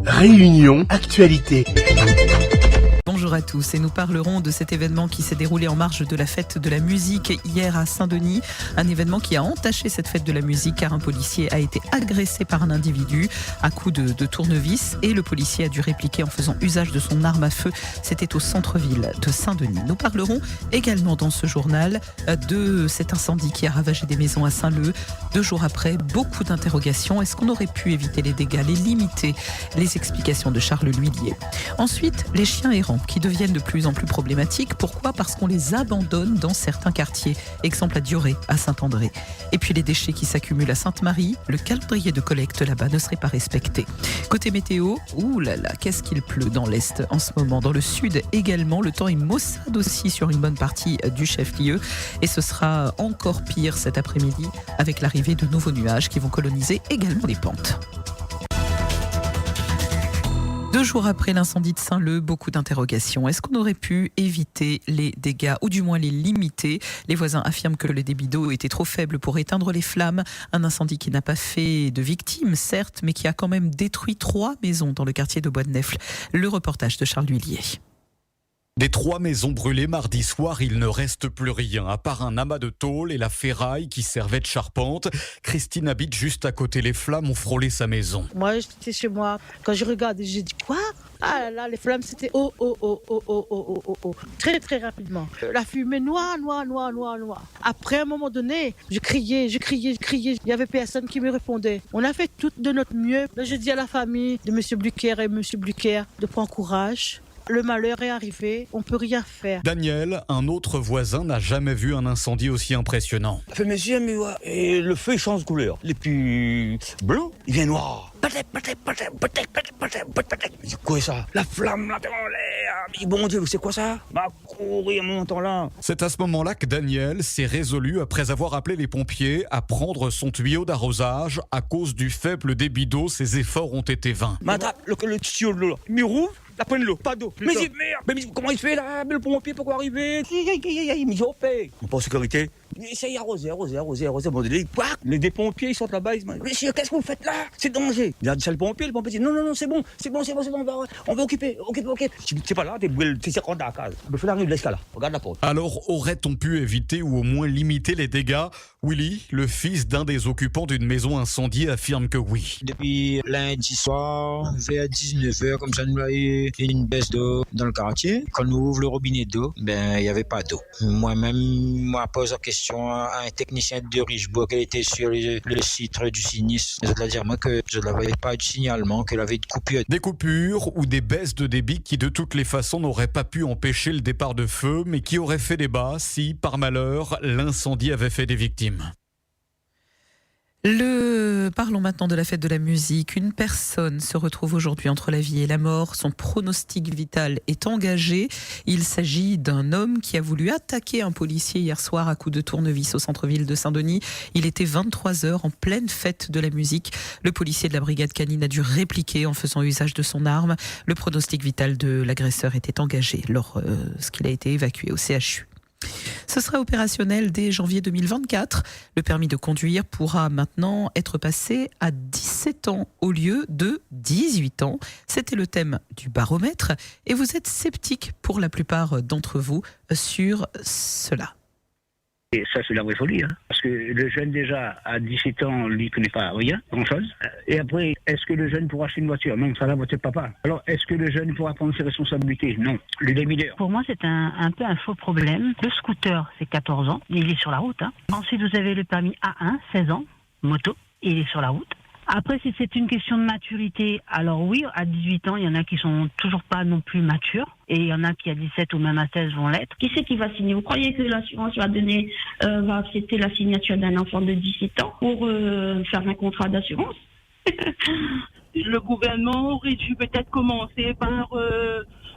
Réunion Actualité. Bonjour à tous et nous parlerons de cet événement qui s'est déroulé en marge de la fête de la musique hier à Saint-Denis. Un événement qui a entaché cette fête de la musique car un policier a été agressé par un individu à coups de tournevis et le policier a dû répliquer en faisant usage de son arme à feu. C'était au centre-ville de Saint-Denis. Nous parlerons également dans ce journal de cet incendie qui a ravagé des maisons à Saint-Leu. 2 jours après, beaucoup d'interrogations. Est-ce qu'on aurait pu éviter les dégâts, les limiter? Les explications de Charles L'Huillier. Ensuite, les chiens errants qui deviennent de plus en plus problématiques. Pourquoi ? Parce qu'on les abandonne dans certains quartiers. Exemple à Dioré, à Saint-André. Et puis les déchets qui s'accumulent à Sainte-Marie, le calendrier de collecte là-bas ne serait pas respecté. Côté météo, ouh là là, qu'est-ce qu'il pleut dans l'Est en ce moment. Dans le Sud également, le temps est maussade aussi sur une bonne partie du chef-lieu. Et ce sera encore pire cet après-midi avec l'arrivée de nouveaux nuages qui vont coloniser également les pentes. 2 jours après l'incendie de Saint-Leu, beaucoup d'interrogations. Est-ce qu'on aurait pu éviter les dégâts ou du moins les limiter ? Les voisins affirment que le débit d'eau était trop faible pour éteindre les flammes. Un incendie qui n'a pas fait de victimes, certes, mais qui a quand même détruit 3 maisons dans le quartier de Bois-de-Nefle. Le reportage de Charles L'Huillier. Des 3 maisons brûlées mardi soir, il ne reste plus rien, à part un amas de tôle et la ferraille qui servait de charpente. Christine habite juste à côté. Les flammes ont frôlé sa maison. Moi, j'étais chez moi. Quand je regarde, j'ai dit quoi ? Ah là là, les flammes, c'était oh. Très, très rapidement. La fumée noire. Après, à un moment donné, je criais. Il n'y avait personne qui me répondait. On a fait tout de notre mieux. Là, je dis à la famille de M. Bluquer et M. Bluquer de prendre courage. Le malheur est arrivé, on ne peut rien faire. Daniel, un autre voisin, n'a jamais vu un incendie aussi impressionnant. Ça fait mes yeux, mais ouais. Et le feu, il change de couleur. Il est plus blanc, il devient noir. C'est quoi ça ? La flamme là devant l'air. Mais bon Dieu, c'est quoi ça ? M'a couru en montant là. C'est à ce moment-là que Daniel s'est résolu, après avoir appelé les pompiers, à prendre son tuyau d'arrosage. À cause du faible débit d'eau, ses efforts ont été vains. M'attrape le tuyau de l'eau là. Il rouvre. La pointe de l'eau, pas d'eau. Mais c'est merde. Mais comment il fait là ? Mais le pompier, pourquoi arriver ? Mais ils ont fait. On pas en sécurité. Essaye arroser. Bon, les pompiers, ils sortent là-bas, ils se disent, monsieur, qu'est-ce que vous faites là ? C'est danger. Il a dit ça le pompier dit, non, c'est bon, on va occuper. C'est pas là, t'es 50 à la case. Le feu arrive, laisse là, regarde la porte. Alors, aurait-on pu éviter ou au moins limiter les dégâts ? Willy, le fils d'un des occupants d'une maison incendiée, affirme que oui. Depuis lundi soir, vers 19h, comme ça, nous avons eu une baisse d'eau dans le quartier. Quand nous ouvrons le robinet d'eau, il n'y avait pas d'eau. Moi, pose la question à un technicien de Richebourg qui était sur le site du sinistre. Je dois dire moi que je n'avais pas de signalement, qu'il avait de coupure. Des coupures ou des baisses de débit qui de toutes les façons n'auraient pas pu empêcher le départ de feu, mais qui auraient fait débat si, par malheur, l'incendie avait fait des victimes. Parlons maintenant de la fête de la musique. Une personne se retrouve aujourd'hui entre la vie et la mort. Son pronostic vital est engagé. Il s'agit d'un homme qui a voulu attaquer un policier hier soir à coups de tournevis au centre-ville de Saint-Denis. Il était 23h en pleine fête de la musique. Le policier de la brigade canine a dû répliquer en faisant usage de son arme. Le pronostic vital de l'agresseur était engagé lorsqu'il a été évacué au CHU. Ce sera opérationnel dès janvier 2024. Le permis de conduire pourra maintenant être passé à 17 ans au lieu de 18 ans. C'était le thème du baromètre et vous êtes sceptiques pour la plupart d'entre vous sur cela. Et ça, c'est la vraie folie, hein. Parce que le jeune, déjà, à 17 ans, lui, ne connaît pas rien, grand-chose. Et après, est-ce que le jeune pourra acheter une voiture ? Non, ça la voiture de papa. Alors, est-ce que le jeune pourra prendre ses responsabilités ? Non. Lui, est mineur. Pour moi, c'est un peu un faux problème. Le scooter, c'est 14 ans. Il est sur la route, hein. Ensuite, vous avez le permis A1, 16 ans, moto. Il est sur la route. Après, si c'est une question de maturité, alors oui, à 18 ans, il y en a qui sont toujours pas non plus matures. Et il y en a qui à 17 ou même à 16 vont l'être. Qui c'est qui va signer ? Vous croyez que l'assurance va accepter la signature d'un enfant de 17 ans pour faire un contrat d'assurance ? Le gouvernement aurait dû peut-être commencer par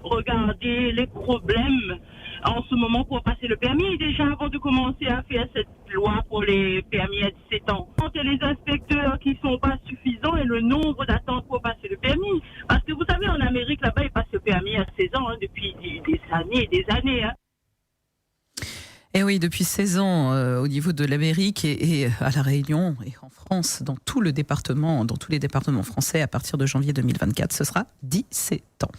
regarder les problèmes en ce moment pour passer le permis, déjà avant de commencer à faire cette loi pour les permis à 17 ans. C'est les inspecteurs qui sont pas suffisants et le nombre d'attentes pour passer le permis. Parce que vous savez, en Amérique, là-bas, ils passent le permis à 16 ans, hein, depuis des années et des années. Hein. Et oui, depuis 16 ans, au niveau de l'Amérique et à La Réunion et en France, dans tous les départements français, à partir de janvier 2024, ce sera 17 ans.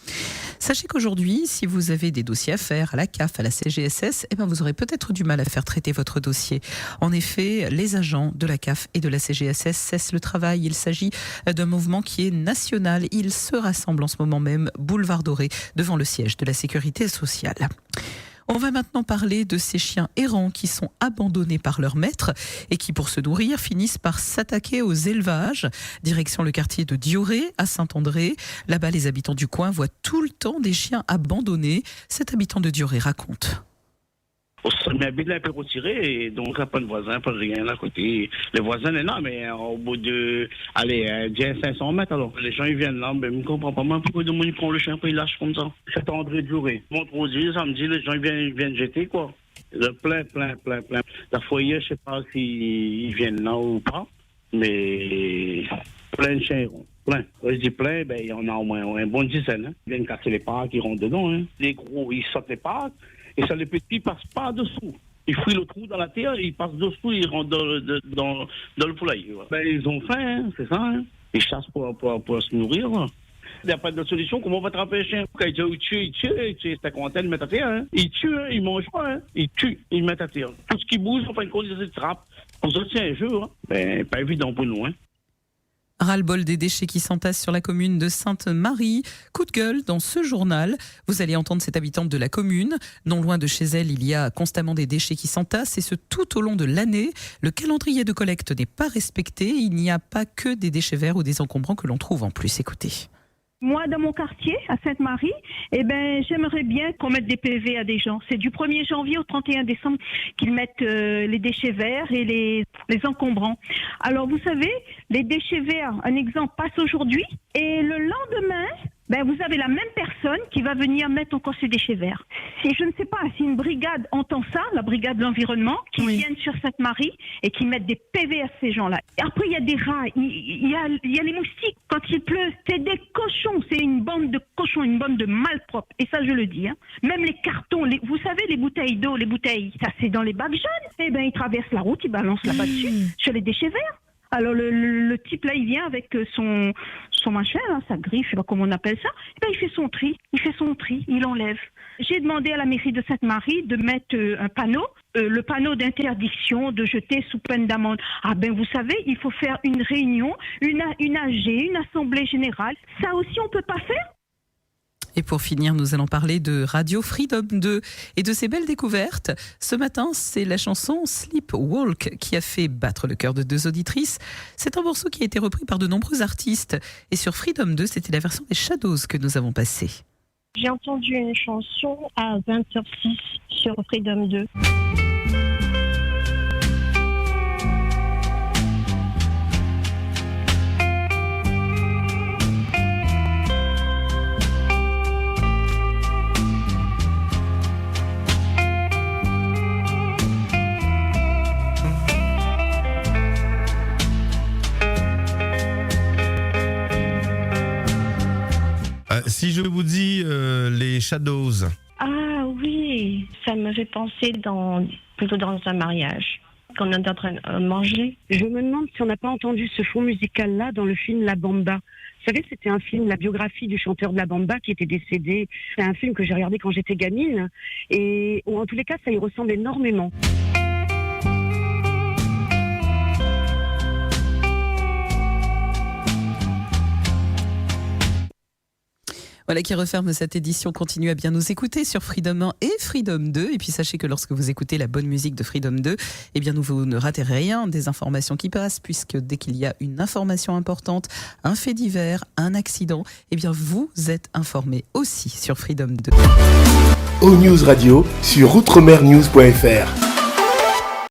Sachez qu'aujourd'hui, si vous avez des dossiers à faire à la CAF, à la CGSS, vous aurez peut-être du mal à faire traiter votre dossier. En effet, les agents de la CAF et de la CGSS cessent le travail. Il s'agit d'un mouvement qui est national. Ils se rassemblent en ce moment même, boulevard Doré, devant le siège de la Sécurité sociale. On va maintenant parler de ces chiens errants qui sont abandonnés par leur maître et qui, pour se nourrir, finissent par s'attaquer aux élevages. Direction le quartier de Dioré, à Saint-André. Là-bas, les habitants du coin voient tout le temps des chiens abandonnés. Cet habitant de Dioré raconte. On habite un peu retiré, et donc il n'y a pas de voisins, pas de rien à côté. Les voisins, non, mais au bout de, 500 mètres, alors. Les gens, ils viennent là, mais je ne comprends pas pourquoi de monde ils prend le chien, puis ils lâchent comme ça. C'est André Dioré. Vendredi, samedi, les gens, ils viennent jeter, quoi. Plein. La foyer, je ne sais pas s'ils viennent là ou pas, mais plein de chiens ronds. Plein. Quand je dis plein, il y en a au moins une bonne dizaine. Hein. Ils viennent casser les parcs, ils rentrent dedans. Hein. Les gros, ils sortent les parcs. Et ça, les petits ne passent pas dessous. Ils fouillent le trou dans la terre, ils passent dessous, ils rentrent dans le poulailler. Ils ont faim, hein, c'est ça. Hein. Ils chassent pour se nourrir. Il n'y a pas de solution. Comment on va attraper un chien? Quand ils tuent, c'est la quarantaine, ils mettent à terre. Hein. Ils tuent, hein, ils ne mangent pas. Hein. Ils tuent, ils mettent à terre. Tout ce qui bouge, en fin de compte, ils se trappent. On se tient un jeu. Hein. Pas évident pour nous. Hein. Ras-le-bol des déchets qui s'entassent sur la commune de Sainte-Marie. Coup de gueule dans ce journal. Vous allez entendre cette habitante de la commune. Non loin de chez elle, il y a constamment des déchets qui s'entassent et ce tout au long de l'année. Le calendrier de collecte n'est pas respecté. Il n'y a pas que des déchets verts ou des encombrants que l'on trouve en plus. Écoutez. Moi, dans mon quartier, à Sainte-Marie, j'aimerais bien qu'on mette des PV à des gens. C'est du 1er janvier au 31 décembre qu'ils mettent les déchets verts et les encombrants. Alors, vous savez, les déchets verts, un exemple, passe aujourd'hui et le lendemain, vous avez la même personne qui va venir mettre encore ses déchets verts. Si je ne sais pas, si une brigade entend ça, la brigade de l'environnement, qui viennent sur Sainte-Marie et qui mettent des PV à ces gens-là. Après, il y a des rats, il y a les moustiques. Quand il pleut, c'est des cochons, c'est une bande de cochons, une bande de malpropres. Et ça, je le dis. Hein. Même les cartons, vous savez, les bouteilles d'eau, ça c'est dans les bacs jaunes. Ils traversent la route, ils balancent là-bas dessus, sur les déchets verts. Alors le type là, il vient avec son machin, là, sa griffe, je sais pas comment on appelle ça. Il fait son tri, il enlève. J'ai demandé à la mairie de Sainte-Marie de mettre un panneau, le panneau d'interdiction de jeter sous peine d'amende. Vous savez, il faut faire une réunion, une AG, une assemblée générale. Ça aussi, on peut pas faire. Et pour finir, nous allons parler de Radio Freedom 2 et de ses belles découvertes. Ce matin, c'est la chanson Sleepwalk qui a fait battre le cœur de 2 auditrices. C'est un morceau qui a été repris par de nombreux artistes. Et sur Freedom 2, c'était la version des Shadows que nous avons passée. J'ai entendu une chanson à 20h06 sur Freedom 2. Si je vous dis les Shadows. Ah oui, ça me fait penser plutôt dans un mariage qu'on est en train de manger. Je me demande si on n'a pas entendu ce fond musical-là dans le film La Bamba. Vous savez, c'était un film, la biographie du chanteur de La Bamba qui était décédé. C'est un film que j'ai regardé quand j'étais gamine et en tous les cas, ça y ressemble énormément. Voilà qui referme cette édition. Continuez à bien nous écouter sur Freedom 1 et Freedom 2. Et puis sachez que lorsque vous écoutez la bonne musique de Freedom 2, vous ne ratez rien des informations qui passent, puisque dès qu'il y a une information importante, un fait divers, un accident, vous êtes informés aussi sur Freedom 2. O News Radio sur outremernews.fr.